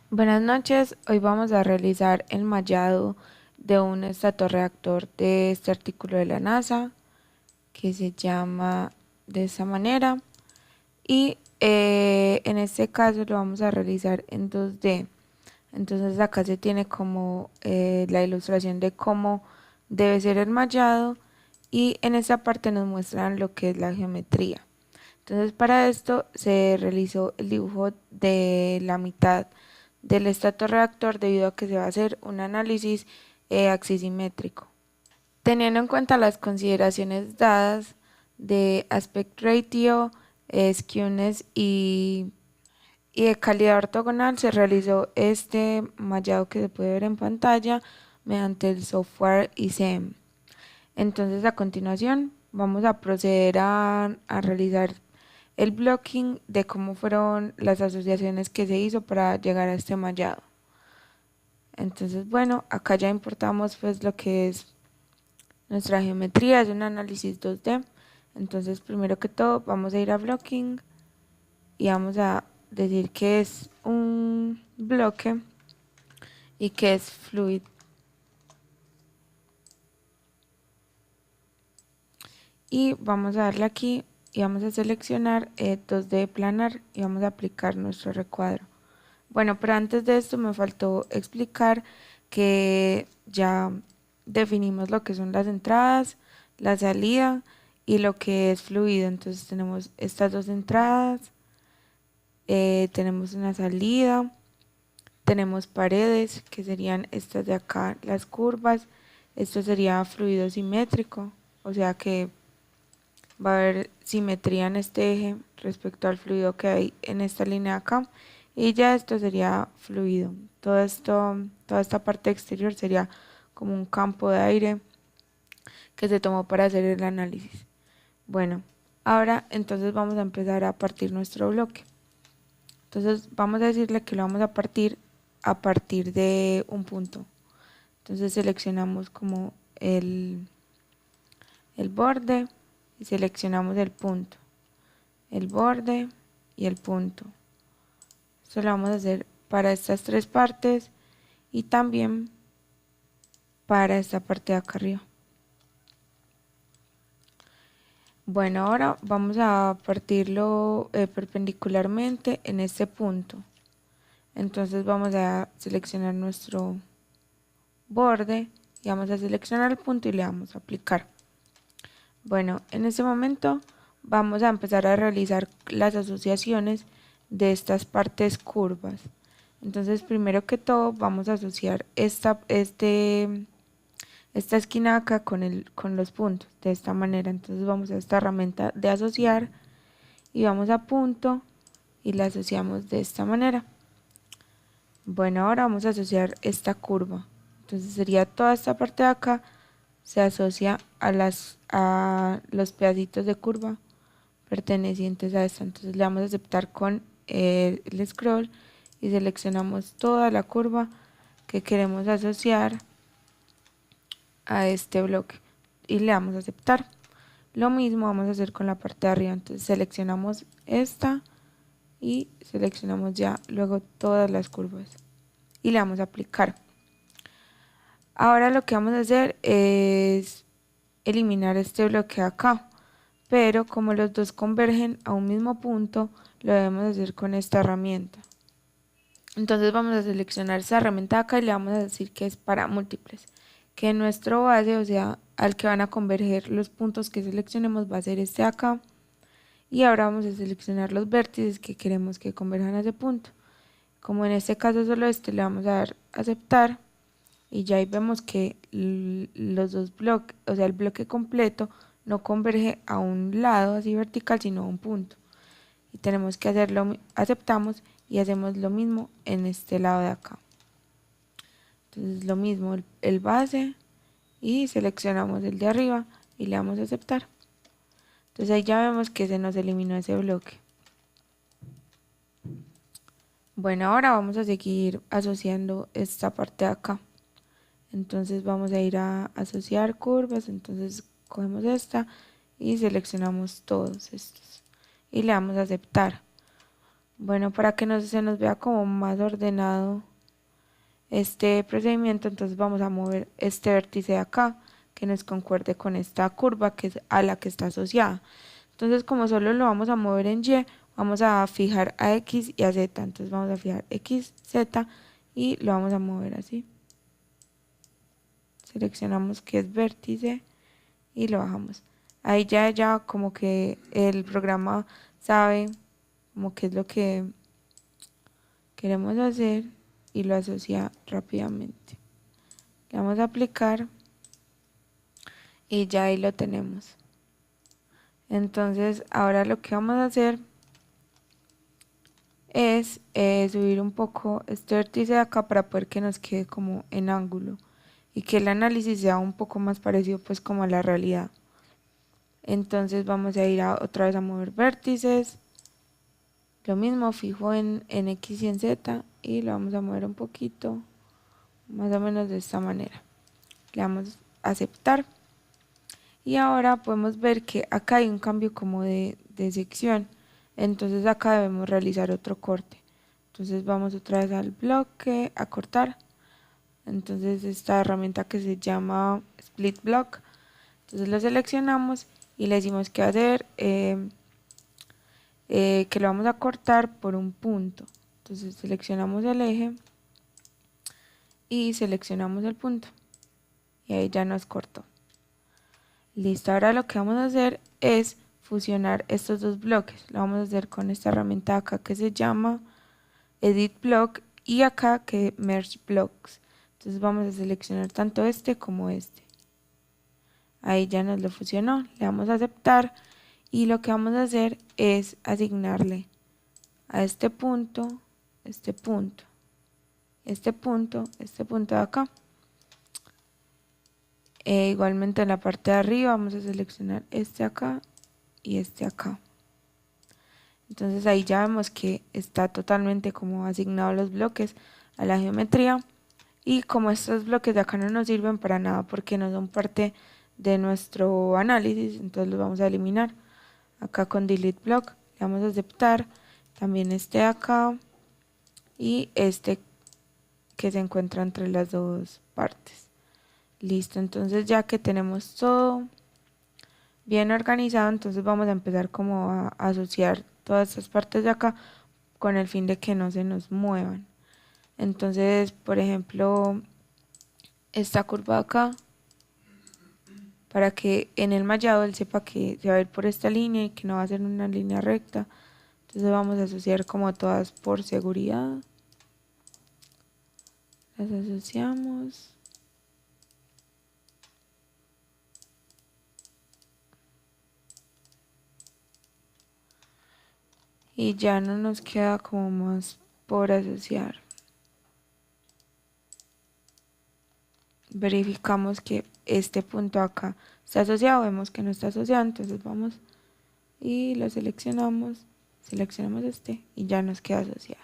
Buenas noches, hoy vamos a realizar el mallado de un estatorreactor de este artículo de la NASA que se llama de esa manera y en este caso lo vamos a realizar en 2D. Entonces acá se tiene como la ilustración de cómo debe ser el mallado y en esta parte nos muestran lo que es la geometría. Entonces para esto se realizó el dibujo de la mitad del estatorreactor debido a que se va a hacer un análisis axisimétrico. Teniendo en cuenta las consideraciones dadas de aspect ratio, skewness y de calidad ortogonal, se realizó este mallado que se puede ver en pantalla mediante el software ICM. Entonces a continuación vamos a proceder a realizar el blocking de cómo fueron las asociaciones que se hizo para llegar a este mallado. Entonces, bueno, acá ya importamos pues lo que es nuestra geometría, es un análisis 2D. Entonces, primero que todo, vamos a ir a blocking y vamos a decir que es un bloque y que es fluid. Y vamos a darle aquí y vamos a seleccionar 2D planar y vamos a aplicar nuestro recuadro. Bueno, pero antes de esto me faltó explicar que ya definimos lo que son las entradas, la salida y lo que es fluido. Entonces tenemos estas dos entradas, tenemos una salida, tenemos paredes que serían estas de acá, las curvas. Esto sería fluido simétrico, o sea que va a haber simetría en este eje respecto al fluido que hay en esta línea de acá y ya esto sería fluido. Todo esto, toda esta parte exterior sería como un campo de aire que se tomó para hacer el análisis. Bueno, ahora entonces vamos a empezar a partir nuestro bloque. Entonces vamos a decirle que lo vamos a partir de un punto. Entonces seleccionamos como el borde y seleccionamos el punto, el borde y el punto. Esto lo vamos a hacer para estas tres partes y también para esta parte de acá arriba. Bueno, ahora vamos a partirlo perpendicularmente en este punto. Entonces vamos a seleccionar nuestro borde y vamos a seleccionar el punto y le vamos a aplicar. Bueno, en este momento vamos a empezar a realizar las asociaciones de estas partes curvas. Entonces, primero que todo, vamos a asociar esta esquina acá con los puntos, de esta manera. Entonces, vamos a esta herramienta de asociar y vamos a punto y la asociamos de esta manera. Bueno, ahora vamos a asociar esta curva. Entonces, sería toda esta parte de acá se asocia a los pedacitos de curva pertenecientes a esta. Entonces le vamos a aceptar con el scroll y seleccionamos toda la curva que queremos asociar a este bloque y le damos a aceptar. Lo mismo vamos a hacer con la parte de arriba. Entonces seleccionamos esta y seleccionamos ya luego todas las curvas y le damos a aplicar. Ahora lo que vamos a hacer es eliminar este bloque acá, pero como los dos convergen a un mismo punto, lo debemos hacer con esta herramienta. Entonces vamos a seleccionar esta herramienta acá y le vamos a decir que es para múltiples, que nuestro base, o sea, al que van a converger los puntos que seleccionemos va a ser este acá. Y ahora vamos a seleccionar los vértices que queremos que converjan a ese punto. Como en este caso solo este, le vamos a dar aceptar y ya ahí vemos que los dos bloques, o sea, el bloque completo no converge a un lado así vertical, sino a un punto. Y tenemos que hacerlo, aceptamos y hacemos lo mismo en este lado de acá. Entonces lo mismo, el base y seleccionamos el de arriba y le damos a aceptar. Entonces ahí ya vemos que se nos eliminó ese bloque. Bueno, ahora vamos a seguir asociando esta parte de acá. Entonces vamos a ir a asociar curvas, entonces cogemos esta y seleccionamos todos estos y le damos a aceptar. Bueno, para que se nos vea como más ordenado este procedimiento, entonces vamos a mover este vértice de acá que nos concuerde con esta curva que es a la que está asociada. Entonces, como solo lo vamos a mover en Y, vamos a fijar a X y a Z. Entonces vamos a fijar X, Z y lo vamos a mover así. Seleccionamos que es vértice y lo bajamos. Ahí ya como que el programa sabe como qué es lo que queremos hacer y lo asocia rápidamente. Le vamos a aplicar y ya ahí lo tenemos. Entonces ahora lo que vamos a hacer es subir un poco este vértice de acá para poder que nos quede como en ángulo y que el análisis sea un poco más parecido pues como a la realidad. Entonces vamos a ir otra vez a mover vértices, lo mismo fijo en X y en Z y lo vamos a mover un poquito, más o menos de esta manera. Le damos a aceptar y ahora podemos ver que acá hay un cambio como de sección, entonces acá debemos realizar otro corte. Entonces vamos otra vez al bloque, a cortar. Entonces esta herramienta que se llama Split Block. Entonces lo seleccionamos y le decimos qué hacer, que lo vamos a cortar por un punto. Entonces seleccionamos el eje y seleccionamos el punto. Y ahí ya nos cortó. Listo, ahora lo que vamos a hacer es fusionar estos dos bloques. Lo vamos a hacer con esta herramienta acá que se llama Edit Block y acá que Merge Blocks. Entonces vamos a seleccionar tanto este como este. Ahí ya nos lo fusionó, le damos a aceptar y lo que vamos a hacer es asignarle a este punto, este punto, este punto, este punto de acá. Igualmente en la parte de arriba vamos a seleccionar este acá y este acá. Entonces ahí ya vemos que está totalmente como asignado los bloques a la geometría. Y como estos bloques de acá no nos sirven para nada porque no son parte de nuestro análisis, entonces los vamos a eliminar. Acá con Delete Block le vamos a aceptar también este de acá y este que se encuentra entre las dos partes. Listo, entonces ya que tenemos todo bien organizado, entonces vamos a empezar como a asociar todas estas partes de acá con el fin de que no se nos muevan. Entonces, por ejemplo, esta curva de acá, para que en el mallado él sepa que se va a ir por esta línea y que no va a ser una línea recta. Entonces vamos a asociar como todas por seguridad. Las asociamos. Y ya no nos queda como más por asociar. Verificamos que este punto acá está asociado, vemos que no está asociado, entonces vamos y lo seleccionamos, seleccionamos este y ya nos queda asociado.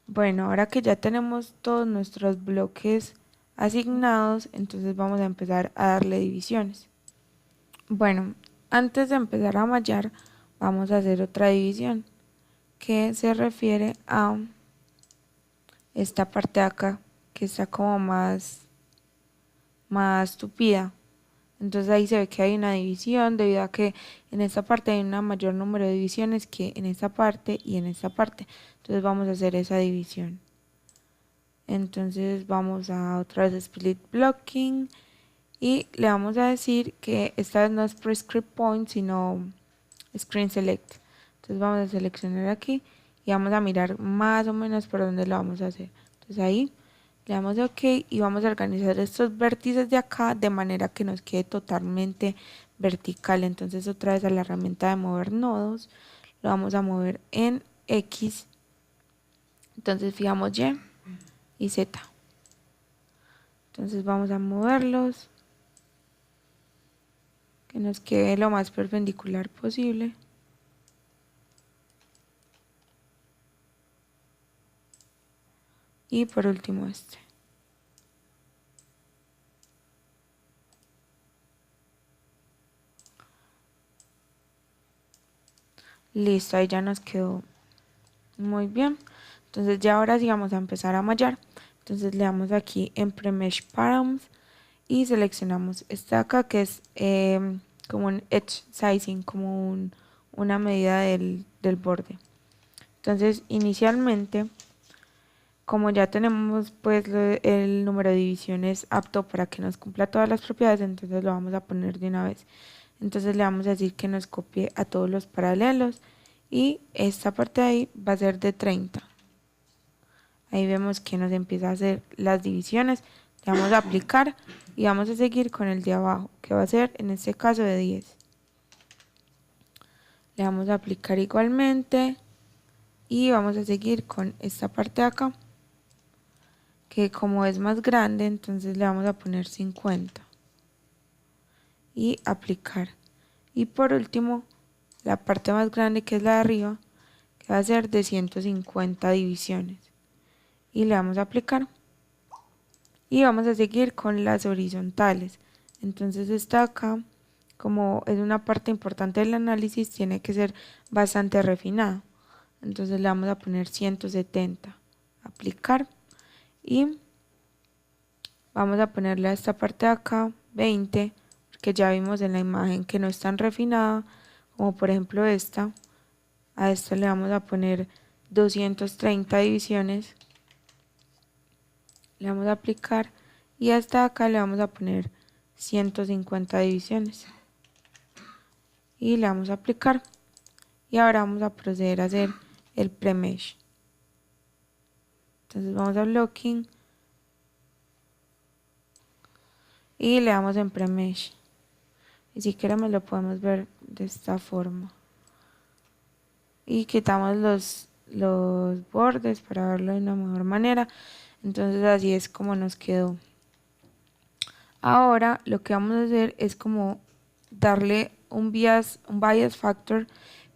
Bueno, ahora que ya tenemos todos nuestros bloques asignados, entonces vamos a empezar a darle divisiones. Bueno, antes de empezar a mallar, vamos a hacer otra división que se refiere a esta parte de acá, que está como más tupida. Entonces ahí se ve que hay una división debido a que en esta parte hay un mayor número de divisiones que en esta parte y en esta parte. Entonces vamos a hacer esa división. Entonces vamos a otra vez Split Blocking y le vamos a decir que esta vez no es Prescript Point sino Screen Select. Entonces vamos a seleccionar aquí y vamos a mirar más o menos por dónde lo vamos a hacer. Entonces ahí le damos de OK y vamos a organizar estos vértices de acá de manera que nos quede totalmente vertical. Entonces otra vez a la herramienta de mover nodos lo vamos a mover en X. Entonces fijamos Y Z. Entonces vamos a moverlos que nos quede lo más perpendicular posible. Y por último este. Listo, ahí ya nos quedó muy bien. Entonces ya ahora sí vamos a empezar a mallar. Entonces le damos aquí en Premesh Params y seleccionamos esta acá que es como un edge sizing, como una medida del borde. Entonces inicialmente, como ya tenemos pues el número de divisiones apto para que nos cumpla todas las propiedades, entonces lo vamos a poner de una vez. Entonces le vamos a decir que nos copie a todos los paralelos y esta parte de ahí va a ser de 30. Ahí vemos que nos empieza a hacer las divisiones. Le vamos a aplicar y vamos a seguir con el de abajo, que va a ser en este caso de 10. Le vamos a aplicar igualmente y vamos a seguir con esta parte de acá, que como es más grande, entonces le vamos a poner 50 y aplicar. Y por último, la parte más grande, que es la de arriba, que va a ser de 150 divisiones, y le vamos a aplicar y vamos a seguir con las horizontales. Entonces esta acá, como es una parte importante del análisis, tiene que ser bastante refinada. Entonces le vamos a poner 170, aplicar, y vamos a ponerle a esta parte de acá 20, porque ya vimos en la imagen que no es tan refinada como por ejemplo esta. A esta le vamos a poner 230 divisiones, le vamos a aplicar, y hasta acá le vamos a poner 150 divisiones y le vamos a aplicar. Y ahora vamos a proceder a hacer el premesh. Entonces vamos a blocking y le damos en premesh, y si queremos lo podemos ver de esta forma y quitamos los bordes para verlo de una mejor manera. Entonces así es como nos quedó. Ahora lo que vamos a hacer es como darle un bias factor,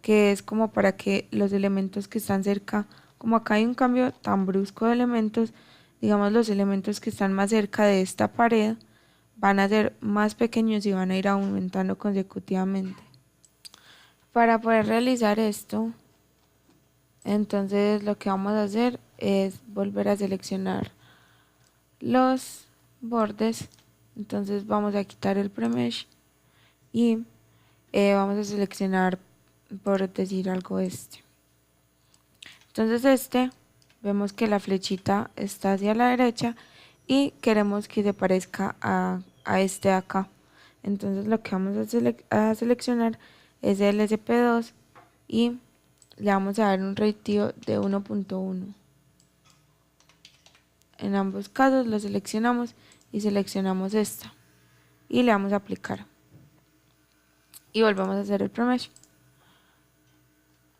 que es como para que los elementos que están cerca, como acá hay un cambio tan brusco de elementos, digamos los elementos que están más cerca de esta pared van a ser más pequeños y van a ir aumentando consecutivamente. Para poder realizar esto, entonces lo que vamos a hacer es volver a seleccionar los bordes. Entonces vamos a quitar el premesh y vamos a seleccionar, por decir algo, este. Entonces vemos que la flechita está hacia la derecha y queremos que se parezca a este de acá. Entonces lo que vamos a seleccionar es el SP2 y le vamos a dar un ratio de 1.1. En ambos casos lo seleccionamos y seleccionamos esta y le vamos a aplicar y volvemos a hacer el premesh.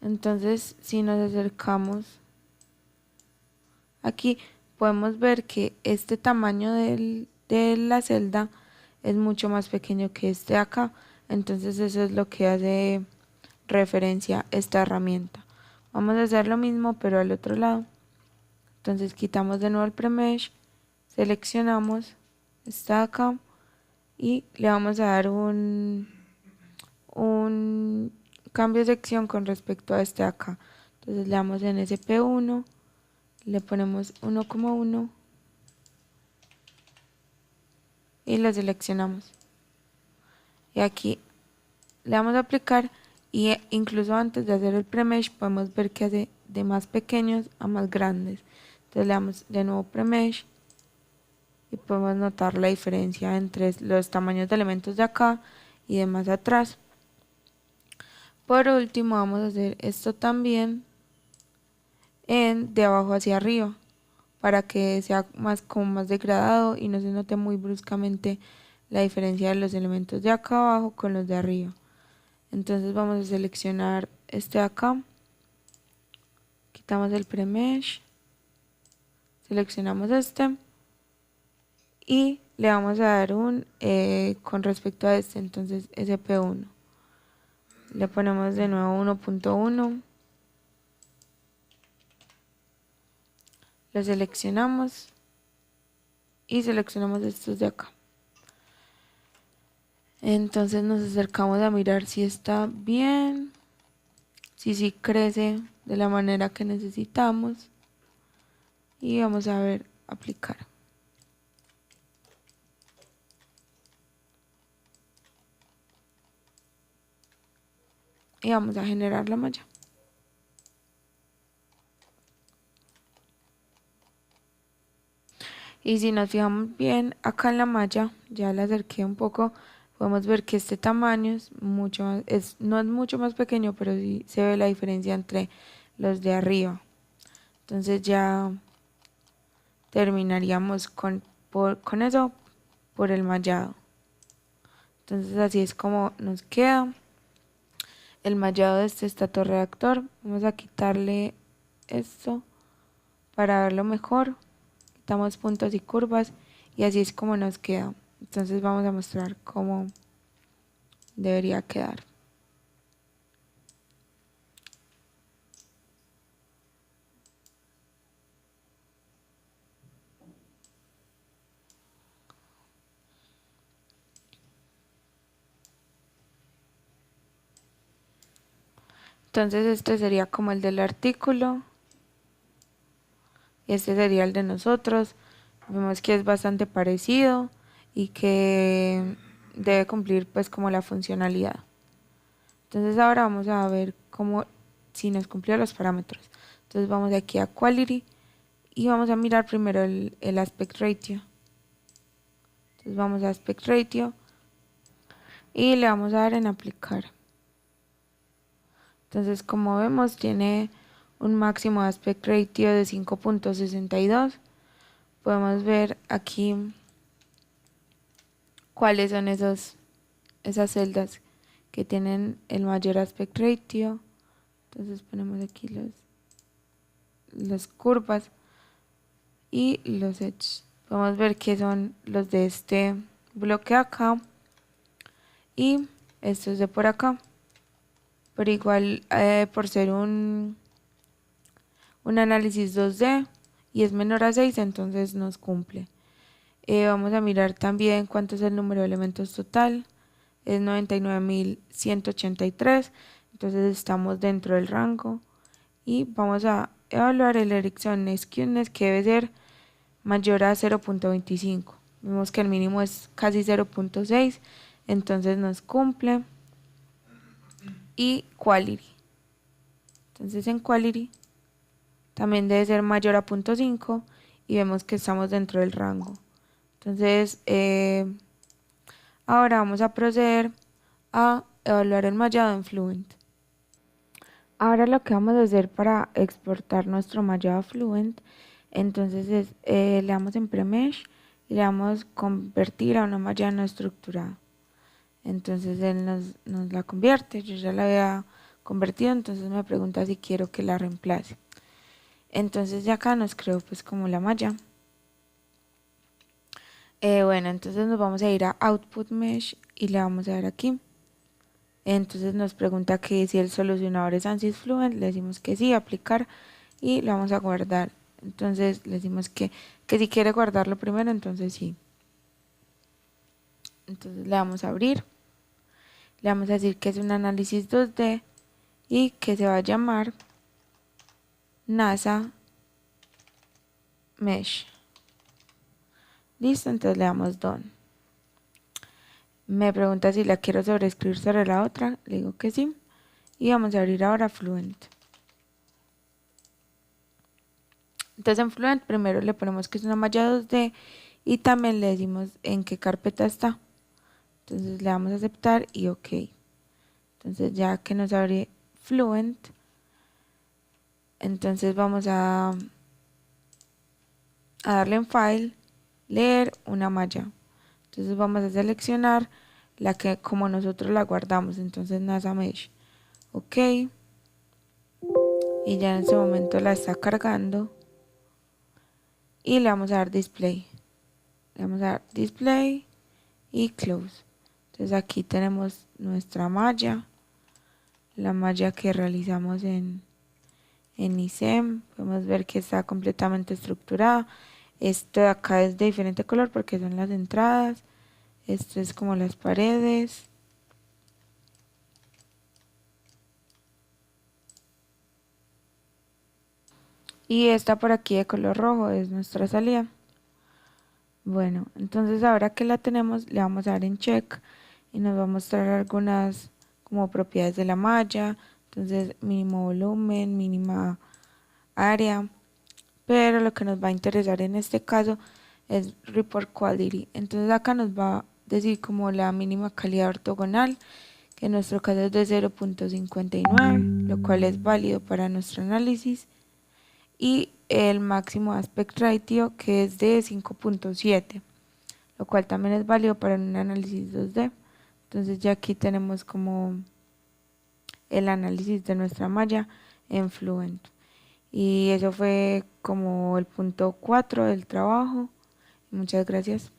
Entonces si nos acercamos aquí, podemos ver que este tamaño de la celda es mucho más pequeño que este de acá. Entonces eso es lo que hace referencia a esta herramienta. Vamos a hacer lo mismo pero al otro lado. Entonces quitamos de nuevo el premesh, seleccionamos esta de acá y le vamos a dar un cambio de sección con respecto a este de acá. Entonces le damos en SP1, le ponemos 1,1 y lo seleccionamos. Y aquí le vamos a aplicar, y incluso antes de hacer el premesh podemos ver que hace de más pequeños a más grandes. Entonces le damos de nuevo premesh y podemos notar la diferencia entre los tamaños de elementos de acá y de más atrás. Por último vamos a hacer esto también en de abajo hacia arriba, para que sea como más degradado y no se note muy bruscamente la diferencia de los elementos de acá abajo con los de arriba. Entonces vamos a seleccionar este de acá, quitamos el premesh, seleccionamos este y le vamos a dar un con respecto a este, entonces SP1, le ponemos de nuevo 1.1, lo seleccionamos y seleccionamos estos de acá. Entonces nos acercamos a mirar si está bien. si sí crece de la manera que necesitamos. Y vamos a ver, aplicar. Y vamos a generar la malla. Y si nos fijamos bien acá en la malla, ya la acerqué un poco, podemos ver que este tamaño es mucho más, no es mucho más pequeño, pero sí se ve la diferencia entre los de arriba. Entonces ya terminaríamos con eso por el mallado. Entonces así es como nos queda el mallado de este estatoredactor. Vamos a quitarle esto para verlo mejor. Quitamos puntos y curvas y así es como nos queda. Entonces vamos a mostrar cómo debería quedar. Entonces este sería como el del artículo y este sería el de nosotros. Vemos que es bastante parecido y que debe cumplir pues como la funcionalidad. Entonces ahora vamos a ver cómo si nos cumplió los parámetros. Entonces vamos aquí a Quality y vamos a mirar primero el aspect ratio. Entonces vamos a aspect ratio y le vamos a dar en aplicar. Entonces como vemos tiene un máximo de aspect ratio de 5.62. Podemos ver aquí cuáles son esas celdas que tienen el mayor aspect ratio. Entonces ponemos aquí las curvas y los edges. Podemos ver que son los de este bloque acá y estos de por acá. Pero igual por ser un análisis 2D y es menor a 6, entonces nos cumple. Vamos a mirar también cuánto es el número de elementos total. Es 99.183, entonces estamos dentro del rango. Y vamos a evaluar el Ericsson Skewness, que debe ser mayor a 0.25. Vemos que el mínimo es casi 0.6, entonces nos cumple. Y Quality. Entonces en Quality también debe ser mayor a 0.5 y vemos que estamos dentro del rango. Entonces ahora vamos a proceder a evaluar el mallado en Fluent. Ahora lo que vamos a hacer para exportar nuestro mallado a Fluent, entonces es, le damos en Premesh y le damos convertir a una malla no estructurada. Entonces él nos la convierte, yo ya la había convertido, entonces me pregunta si quiero que la reemplace. Entonces ya acá nos creó pues como la malla. Bueno, entonces nos vamos a ir a Output Mesh y le vamos a dar aquí. Entonces nos pregunta que si el solucionador es ANSYS Fluent, le decimos que sí, aplicar y lo vamos a guardar. Entonces le decimos que si quiere guardarlo primero, entonces sí. Entonces le vamos a abrir, le vamos a decir que es un análisis 2D y que se va a llamar NASA Mesh. Listo, entonces le damos Done. Me pregunta si la quiero sobreescribir sobre la otra, le digo que sí. Y vamos a abrir ahora Fluent. Entonces en Fluent primero le ponemos que es una malla 2D y también le decimos en qué carpeta está. Entonces le damos a aceptar y OK. Entonces ya que nos abre Fluent, entonces vamos a darle en File, leer una malla. Entonces vamos a seleccionar la que como nosotros la guardamos, entonces NASA Mesh. OK. Y ya en ese momento la está cargando. Y le vamos a dar Display. Le vamos a dar Display y Close. Entonces aquí tenemos nuestra malla. La malla que realizamos en ISEM. Podemos ver que está completamente estructurada. Esto de acá es de diferente color porque son las entradas. Esto es como las paredes. Y esta por aquí de color rojo es nuestra salida. Bueno, entonces ahora que la tenemos, le vamos a dar en check y nos va a mostrar algunas como propiedades de la malla. Entonces, mínimo volumen, mínima área, pero lo que nos va a interesar en este caso es report quality. Entonces acá nos va a decir como la mínima calidad ortogonal, que en nuestro caso es de 0.59, lo cual es válido para nuestro análisis, y el máximo aspect ratio, que es de 5.7, lo cual también es válido para un análisis 2D. Entonces ya aquí tenemos como el análisis de nuestra malla en Fluent. Y eso fue como el punto 4 del trabajo. Muchas gracias.